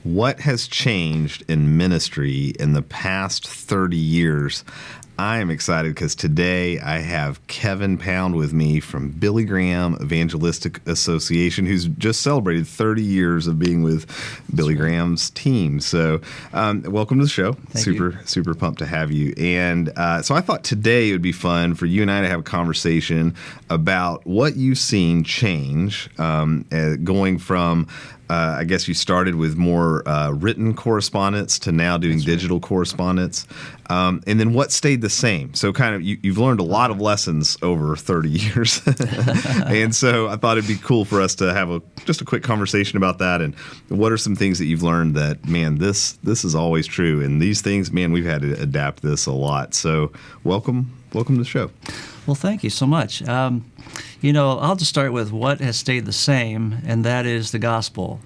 What has changed in ministry in the past 30 years? I am excited because today I have Kevin Pound with me from Billy Graham Evangelistic Association, who's just celebrated 30 years of being with Billy Graham's team. So welcome to the show. Super pumped to have you. And so I thought today it would be fun for you and I to have a conversation about what you've seen change going from I guess you started with more written correspondence to now doing digital correspondence. And then what stayed the same? So kind of you've learned a lot of lessons over 30 years. And so I thought it'd be cool for us to have just a quick conversation about that. And what are some things that you've learned that, man, this is always true. And these things, man, we've had to adapt this a lot. So welcome to the show. Well, thank you so much. I'll just start with what has stayed the same, and that is the gospel.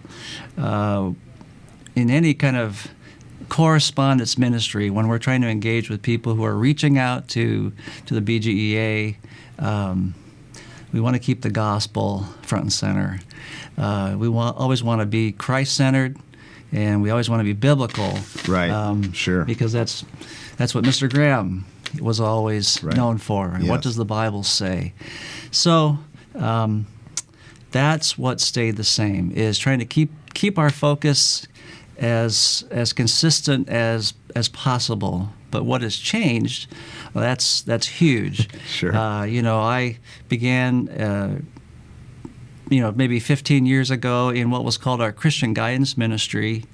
In any kind of correspondence ministry, when we're trying to engage with people who are reaching out to the BGEA, we want to keep the gospel front and center. We always want to be Christ-centered, and we always want to be biblical. Right, sure. Because that's what Mr. Graham was always known for. Yes. What does the Bible say? So that's what stayed the same, is trying to keep our focus as consistent as possible. But what has changed, well, that's huge. Sure. I began maybe 15 years ago in what was called our Christian Guidance Ministry.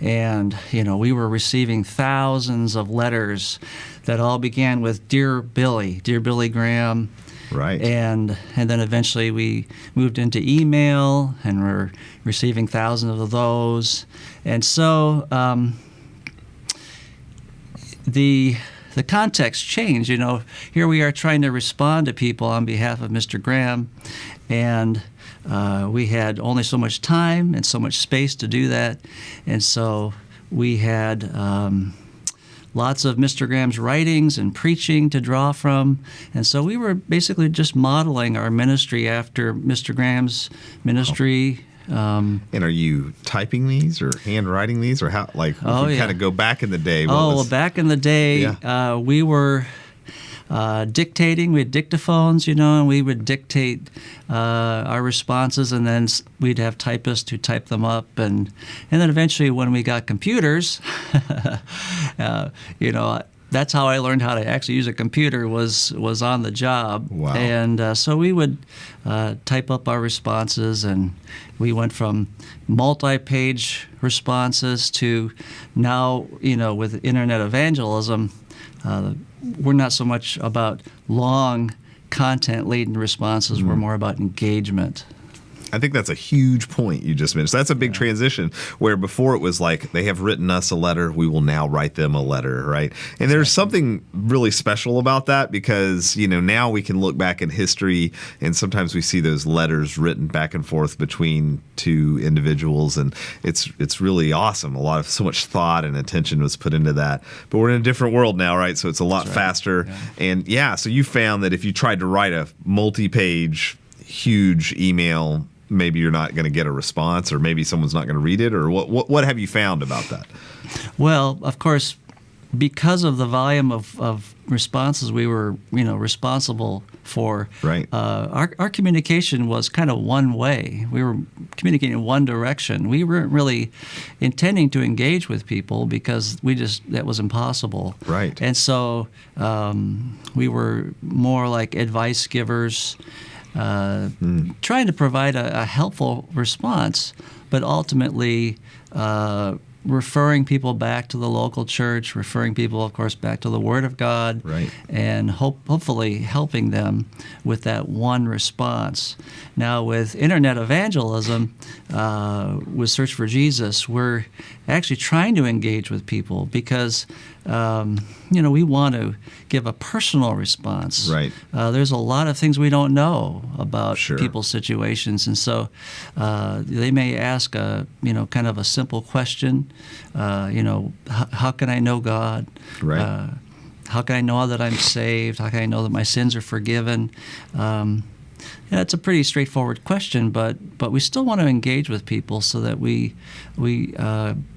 And, we were receiving thousands of letters that all began with Dear Billy Graham. Right. And then eventually we moved into email, and we're receiving thousands of those. And so the context changed. Here we are trying to respond to people on behalf of Mr. Graham, and we had only so much time and so much space to do that. And so we had lots of Mr. Graham's writings and preaching to draw from. And so we were basically just modeling our ministry after Mr. Graham's ministry. And are you typing these or handwriting these, or how? Like, kind of go back in the day. Back in the day, we were dictating. We had dictaphones, and we would dictate our responses, and then we'd have typists who type them up, and then eventually, when we got computers, that's how I learned how to actually use a computer, was on the job. Wow. And so we would type up our responses, and we went from multi-page responses to now, with internet evangelism, we're not so much about long content-laden responses. We're more about engagement. I think that's a huge point you just mentioned. So that's a big transition, where before it was like, they have written us a letter, we will now write them a letter, right? And there's something really special about that, because, now we can look back in history, and sometimes we see those letters written back and forth between two individuals, and it's really awesome. So much thought and attention was put into that. But we're in a different world now, right? So it's a lot faster. Yeah. And so you found that if you tried to write a multi-page, huge email, maybe you're not going to get a response, or maybe someone's not going to read it, or what have you found about that? Well, of course, because of the volume of responses we were, responsible for, right. Our communication was kind of one way. We were communicating in one direction. We weren't really intending to engage with people, because that was impossible. Right. And so we were more like advice givers, trying to provide a helpful response, but ultimately referring people back to the local church, referring people, of course, back to the Word of God, right. and hopefully helping them with that one response. Now, with internet evangelism, with Search for Jesus, we're actually trying to engage with people, because we want to give a personal response. Right. There's a lot of things we don't know about Sure. people's situations, and so they may ask kind of a simple question. How can I know God? Right. How can I know that I'm saved? How can I know that my sins are forgiven? Yeah, it's a pretty straightforward question, but we still want to engage with people so that we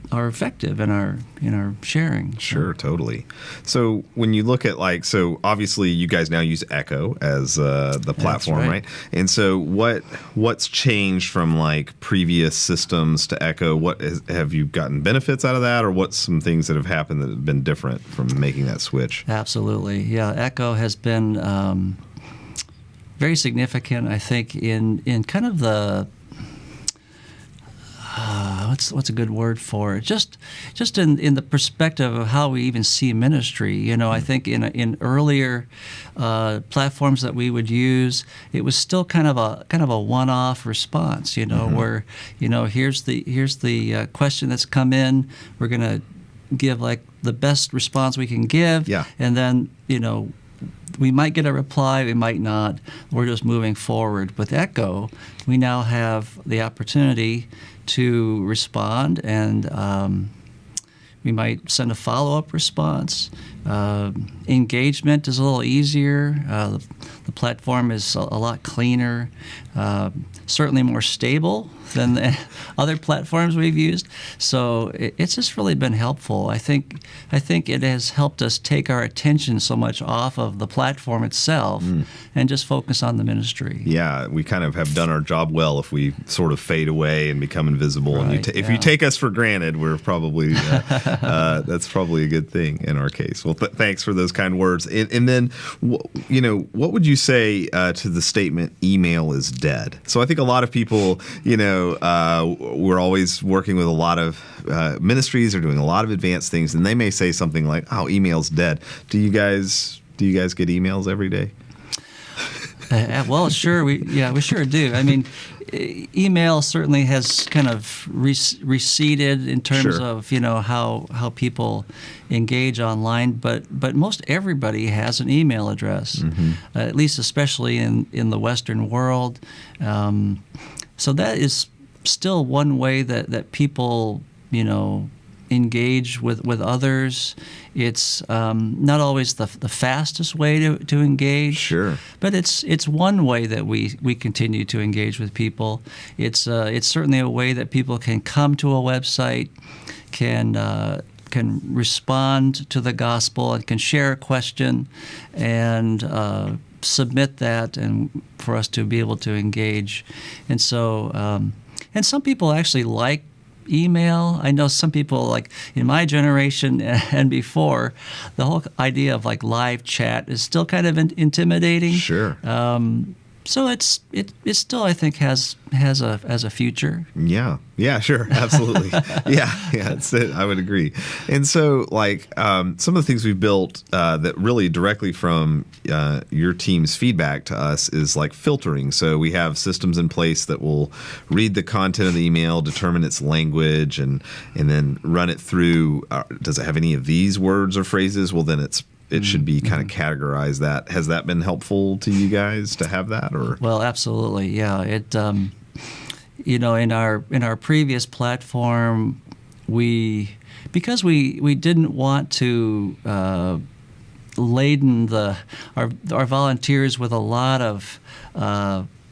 are effective in our sharing. Sure, totally. So when you look at so obviously you guys now use Echo as the platform, right. right? And so what's changed from previous systems to Echo? Have you gotten benefits out of that, or what's some things that have happened that have been different from making that switch? Absolutely, yeah. Echo has been very significant, I think, in kind of the what's a good word for it? Just in the perspective of how we even see ministry. I think in earlier platforms that we would use, it was still kind of a one-off response. Where here's the question that's come in. We're gonna give the best response we can give, and then we might get a reply, we might not. We're just moving forward. With Echo, we now have the opportunity to respond, and we might send a follow-up response. Engagement is a little easier. The platform is a lot cleaner, certainly more stable than the other platforms we've used. So it's just really been helpful. I think it has helped us take our attention so much off of the platform itself and just focus on the ministry. Yeah, we kind of have done our job well if we sort of fade away and become invisible. Right, and if you take us for granted, we're probably that's probably a good thing in our case. Well, thanks for those kind words. And then, what would you say to the statement "email is dead"? So I think a lot of people, we're always working with a lot of ministries or doing a lot of advanced things, and they may say something like, "Oh, email's dead." Do you guys get emails every day? Well, sure, we sure do. I mean, email certainly has kind of receded in terms of how people engage online, but most everybody has an email address, at least especially in the Western world. So that is still one way that people engage with others. It's not always the fastest way to engage. Sure. But it's one way that we continue to engage with people. It's certainly a way that people can come to a website, can respond to the gospel, and can share a question, and submit that, and for us to be able to engage. And so, and some people actually like email. I know some people, in my generation and before, the whole idea of live chat is still kind of intimidating. Sure. So it still, I think, has a future. Yeah, sure, absolutely. yeah, I would agree. And so, some of the things we've built that really directly from your team's feedback to us is filtering. So we have systems in place that will read the content of the email, determine its language, and then run it through. Does it have any of these words or phrases? Well, then it should be kind of categorized. That has that been helpful to you guys to have that, or? Well, absolutely, yeah. It in our previous platform, because we didn't want to laden our volunteers with a lot of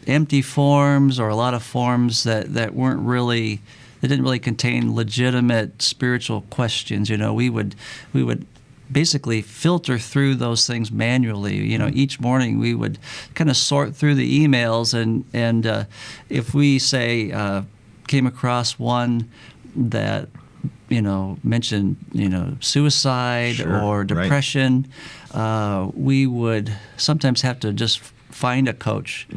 empty forms, or a lot of forms that didn't really contain legitimate spiritual questions. We would basically filter through those things manually. Each morning we would kind of sort through the emails, and if we came across one that mentioned suicide or depression, we would sometimes have to just find a coach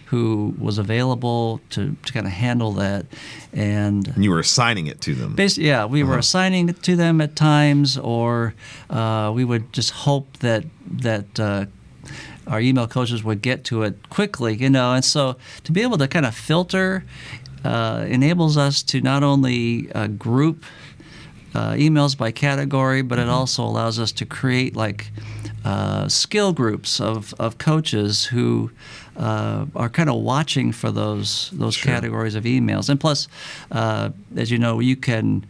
who was available to kind of handle that. And you were assigning it to them. Basically, yeah, we were assigning it to them at times, or we would just hope that our email coaches would get to it quickly, And so to be able to kind of filter enables us to not only group emails by category, but it also allows us to create skill groups of coaches who are kind of watching for those Sure. categories of emails. And plus, as you know, you can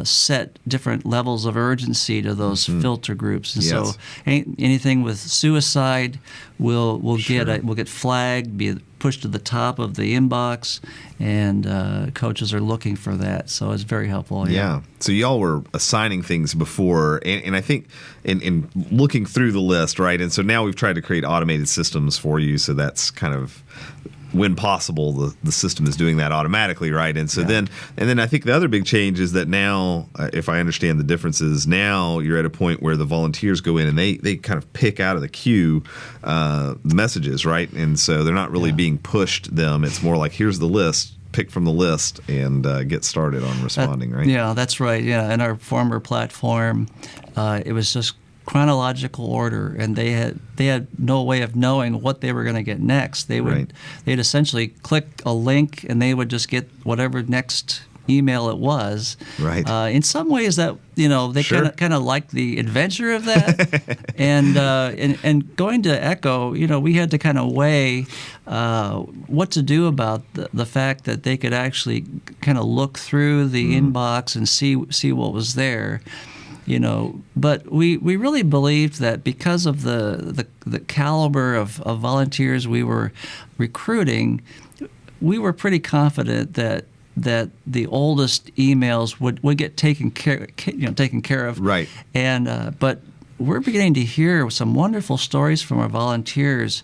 set different levels of urgency to those filter groups, and Yes. so anything with suicide will get flagged, be pushed to the top of the inbox, and coaches are looking for that. So it's very helpful. Yeah. So y'all were assigning things before, and I think in looking through the list, right? And so now we've tried to create automated systems for you, so that's kind of, when possible, the system is doing that automatically, right? And so then I think the other big change is that now, if I understand the differences, now you're at a point where the volunteers go in and they kind of pick out of the queue the messages, right? And so they're not really being pushed them. It's more like, here's the list, pick from the list, and get started on responding, right? Yeah, that's right. Yeah, in our former platform, it was just chronological order, and they had no way of knowing what they were going to get next. They'd essentially click a link, and they would just get whatever next email it was. Right. In some ways, that they Sure. kind of liked the adventure of that, and going to Echo, we had to kind of weigh what to do about the fact that they could actually kind of look through the inbox and see what was there. But we really believed that because of the caliber of volunteers we were recruiting, we were pretty confident that the oldest emails would get taken care of. Right. And but we're beginning to hear some wonderful stories from our volunteers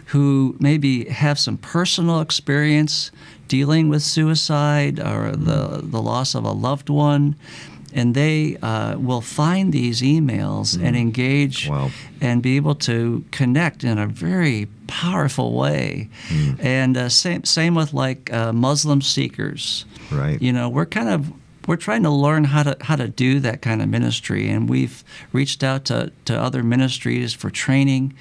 who maybe have some personal experience dealing with suicide or the loss of a loved one. And they will find these emails and engage and be able to connect in a very powerful way. And same with like Muslim seekers. Right. We're trying to learn how to do that kind of ministry, and we've reached out to other ministries for training,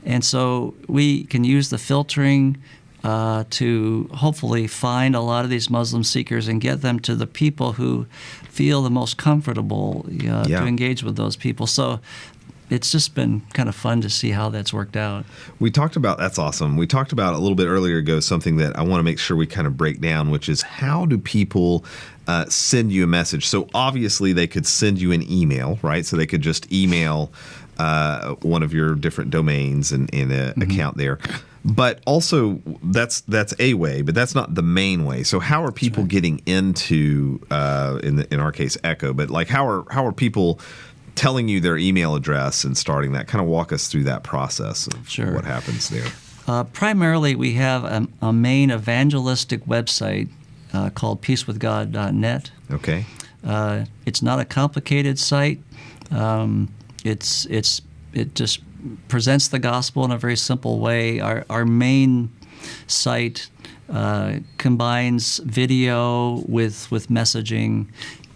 and so we can use the filtering to hopefully find a lot of these Muslim seekers and get them to the people who feel the most comfortable to engage with those people. So it's just been kind of fun to see how that's worked out. That's awesome. We talked about a little bit earlier ago something that I want to make sure we kind of break down, which is how do people send you a message? So obviously they could send you an email, right? So they could just email one of your different domains and an account there. But also, that's a way, but that's not the main way. So how are people getting into, in our case, Echo? But like, how are people telling you their email address and starting that? Kind of walk us through that process of what happens there. Primarily, we have a main evangelistic website called peacewithgod.net. Okay. It's not a complicated site. It just presents the gospel in a very simple way. Our main site combines video with messaging,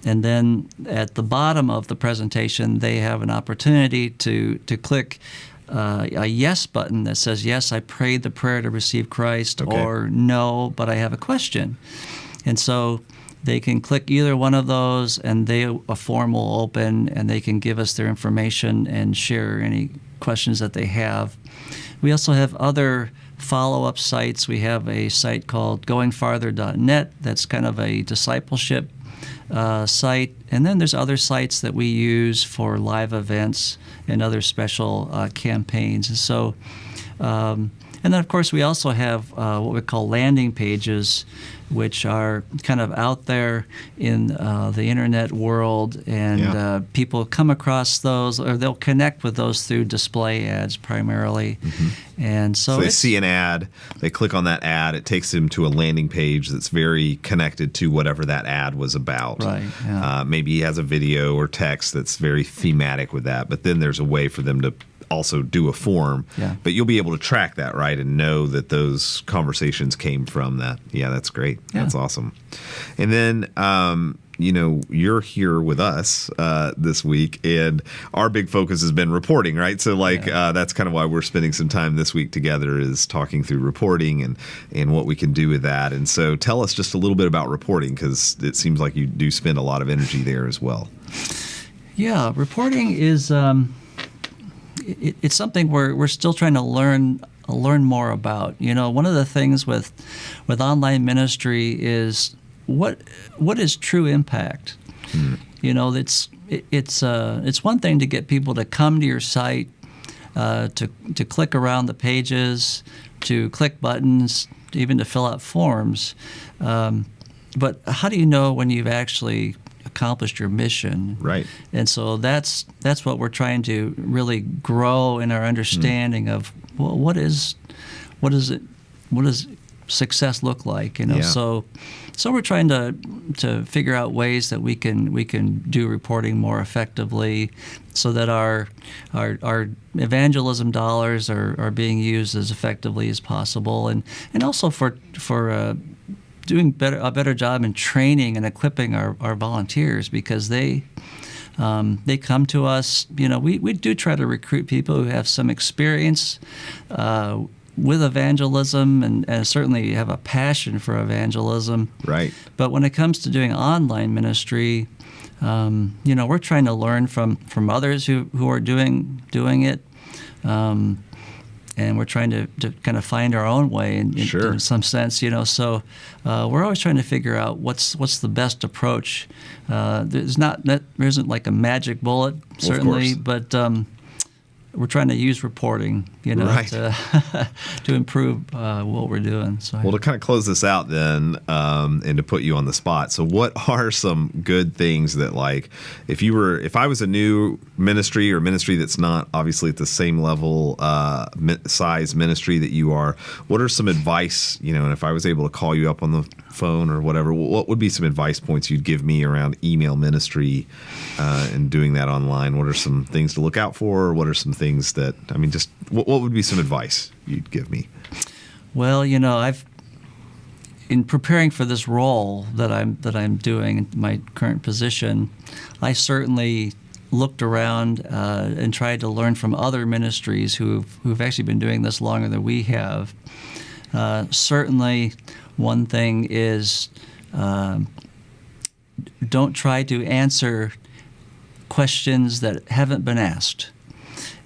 and then at the bottom of the presentation, they have an opportunity to click a yes button that says, yes, I prayed the prayer to receive Christ, or no, but I have a question. And so they can click either one of those, and a form will open, and they can give us their information and share any questions that they have. We also have other follow-up sites. We have a site called goingfarther.net that's kind of a discipleship site. And then there's other sites that we use for live events and other special campaigns. And so, and then of course we also have what we call landing pages, which are kind of out there in the internet world, and people come across those, or they'll connect with those through display ads primarily. And so they see an ad, they click on that ad, it takes them to a landing page that's very connected to whatever that ad was about. Right. Yeah. Maybe he has a video or text that's very thematic with that, but then there's a way for them to also do a form, but you'll be able to track that, right, and know that those conversations came from that. Yeah, that's great. That's awesome. And then, you're here with us this week, and our big focus has been reporting, right? So, that's kind of why we're spending some time this week together, is talking through reporting and what we can do with that. And so tell us just a little bit about reporting, because it seems like you do spend a lot of energy there as well. Yeah, reporting is... It's something we're still trying to learn more about. One of the things with online ministry is what is true impact. It's one thing to get people to come to your site, to click around the pages, to click buttons, even to fill out forms. But how do you know when you've actually accomplished your mission? Right. And so that's what we're trying to really grow in our understanding of, well, what does success look like? Yeah. So we're trying to figure out ways that we can do reporting more effectively, so that our evangelism dollars are being used as effectively as possible, and also for doing a better job in training and equipping our volunteers, because they come to us. We do try to recruit people who have some experience with evangelism and certainly have a passion for evangelism. Right. But when it comes to doing online ministry, we're trying to learn from others who are doing it. And we're trying to kind of find our own way in some sense, So we're always trying to figure out what's the best approach. There isn't like a magic bullet, certainly, but we're trying to use reporting, right. to improve what we're doing. So, well, to kind of close this out then, and to put you on the spot. So what are some good things that, like, if I was a new ministry, or ministry that's not obviously at the same level, size ministry that you are, what are some advice, and if I was able to call you up on the phone or whatever, what would be some advice points you'd give me around email ministry, and doing that online? What are some things to look out for? Or what are some things that, just what would be some advice you'd give me? Well, in preparing for this role that I'm doing in my current position, I certainly looked around and tried to learn from other ministries who've actually been doing this longer than we have. Certainly, one thing is, don't try to answer questions that haven't been asked.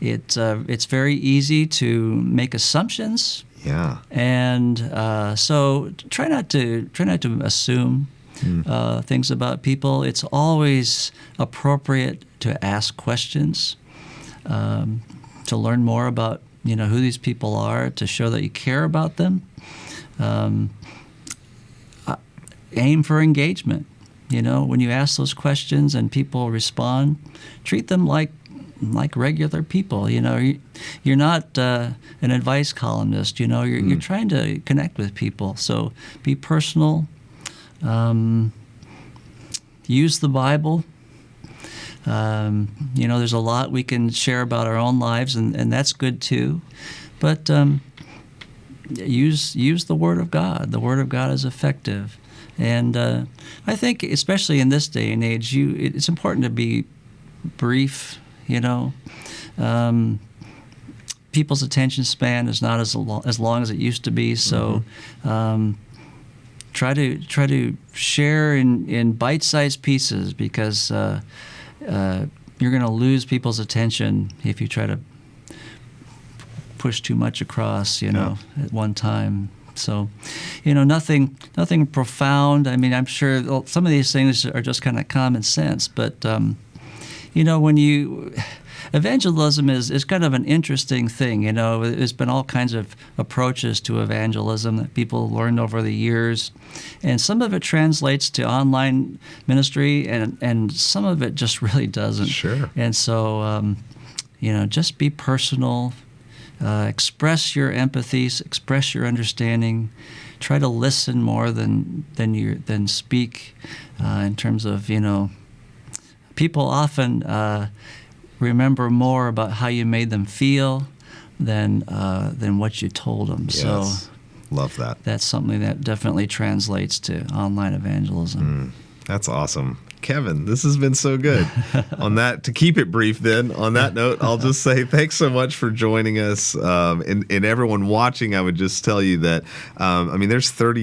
It's very easy to make assumptions. Yeah. And so try not to assume things about people. It's always appropriate to ask questions, to learn more about who these people are, to show that you care about them. Aim for engagement. When you ask those questions and people respond, treat them like regular people. You're not an advice columnist. You're trying to connect with people. So be personal. Use the Bible. There's a lot we can share about our own lives, and that's good too. But use the Word of God. The Word of God is effective. And I think, especially in this day and age, it's important to be brief. People's attention span is not as long as it used to be. So try to share in bite-sized pieces, because you're going to lose people's attention if you try to push too much across, at one time. So, nothing profound. I'm sure some of these things are just kind of common sense, but when evangelism is kind of an interesting thing. There's been all kinds of approaches to evangelism that people learned over the years, and some of it translates to online ministry, and some of it just really doesn't. Sure. And so, just be personal. Express your empathies, express your understanding. Try to listen more than speak. In terms of, people often remember more about how you made them feel than what you told them. Yes. So, love that. That's something that definitely translates to online evangelism. That's awesome. Kevin, this has been so good. To keep it brief then, on that note, I'll just say thanks so much for joining us. And everyone watching, I would just tell you that, there's 30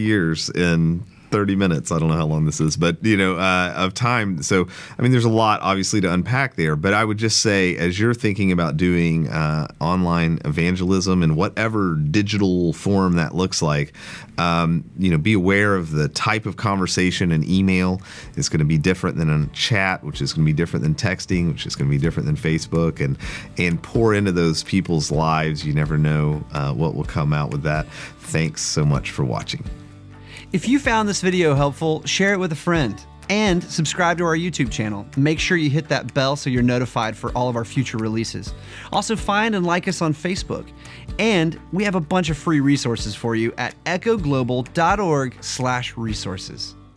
30 minutes. I don't know how long this is, but of time. So, I mean, there's a lot obviously to unpack there, but I would just say, as you're thinking about doing online evangelism in whatever digital form that looks like, be aware of the type of conversation and email is going to be different than a chat, which is going to be different than texting, which is going to be different than Facebook, and pour into those people's lives. You never know what will come out with that. Thanks so much for watching. If you found this video helpful, share it with a friend and subscribe to our YouTube channel. Make sure you hit that bell so you're notified for all of our future releases. Also, find and like us on Facebook. And we have a bunch of free resources for you at echoglobal.org/resources.